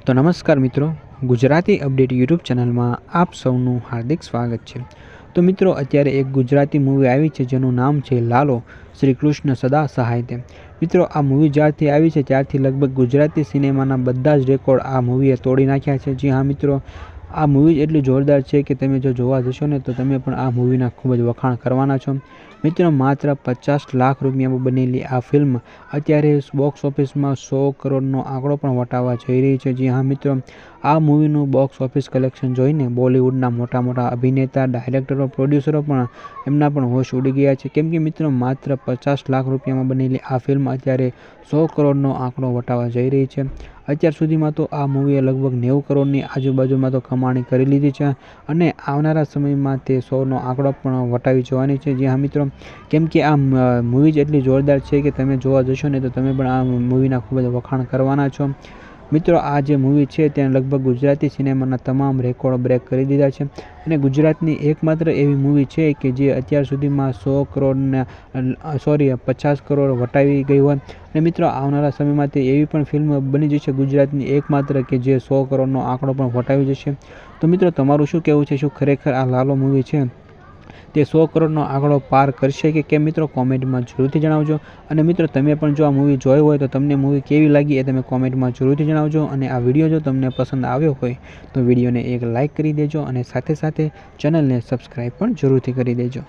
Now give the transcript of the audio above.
તો નમસ્કાર મિત્રો, ગુજરાતી અપડેટ યુટ્યુબ ચેનલમાં આપ સૌનું હાર્દિક સ્વાગત છે। તો મિત્રો, અત્યારે એક ગુજરાતી મૂવી આવી છે જેનું નામ છે લાલો શ્રી કૃષ્ણ સદા સહાય તે। મિત્રો, આ મૂવી જ્યારથી આવી છે ત્યારથી લગભગ ગુજરાતી સિનેમાના બધા જ રેકોર્ડ આ મૂવીએ તોડી નાખ્યા છે। જી હા મિત્રો, આ મૂવી એટલી જોરદાર છે કે તમે જો જોવા જશો ને તો તમે પણ આ મૂવીના ખૂબ જ વખાણ કરવાના છો। મિત્રો, માત્ર 50 લાખ રૂપિયામાં બનેલી આ ફિલ્મ અત્યારે બોક્સ ઓફિસમાં 100 કરોડનો આંકડો પણ વટાવવા જઈ રહી છે। જી હા મિત્રો, આ મૂવીનું બોક્સ ઓફિસ કલેક્શન જોઈને બોલિવૂડના મોટા મોટા અભિનેતા, ડાયરેક્ટરો, પ્રોડ્યુસરો પણ એમના પણ હોશ ઉડી ગયા છે। કેમ કે મિત્રો, માત્ર 50 લાખ રૂપિયામાં બનેલી આ ફિલ્મ અત્યારે 100 કરોડનો આંકડો વટાવવા જઈ રહી છે। અત્યાર સુધીમાં તો આ મૂવીએ લગભગ 90 કરોડની આજુબાજુમાં તો કમાણી કરી લીધી છે અને આવનારા સમયમાં તે 100નો આંકડો પણ વટાવી જવાની છે। જી હા મિત્રો, કેમ કે આ મૂવી જ એટલી જોરદાર છે કે તમે જોવા જશો ને તો તમે પણ આ મૂવીના ખૂબ જ વખાણ કરવાના છો। મિત્રો, આ જે મૂવી છે તેને લગભગ ગુજરાતી સિનેમાના તમામ રેકોર્ડ બ્રેક કરી દીધા છે અને ગુજરાતની એકમાત્ર એવી મૂવી છે કે જે અત્યાર સુધીમાં 50 કરોડ વટાવી ગઈ હોય અને મિત્રો આવનારા સમયમાં તે એવી પણ ફિલ્મ બની જશે ગુજરાતની એકમાત્ર કે જે 100 કરોડનો આંકડો પણ વટાવી જશે। તો મિત્રો, તમારું શું કહેવું છે? શું ખરેખર આ લાલો મૂવી છે તે 100 કરોડનો આંકડો પાર કરશે કે કેમ? મિત્રો, કોમેન્ટમાં જરૂરથી જણાવજો અને મિત્રો, તમે પણ જો આ મૂવી જોઈ હોય તો તમને મૂવી કેવી લાગી એ તમે કોમેન્ટમાં જરૂરથી જણાવજો અને આ વિડીયો જો તમને પસંદ આવ્યો હોય તો વિડીયોને એક લાઇક કરી દેજો અને સાથે સાથે ચેનલને સબસ્ક્રાઈબ પણ જરૂરથી કરી દેજો।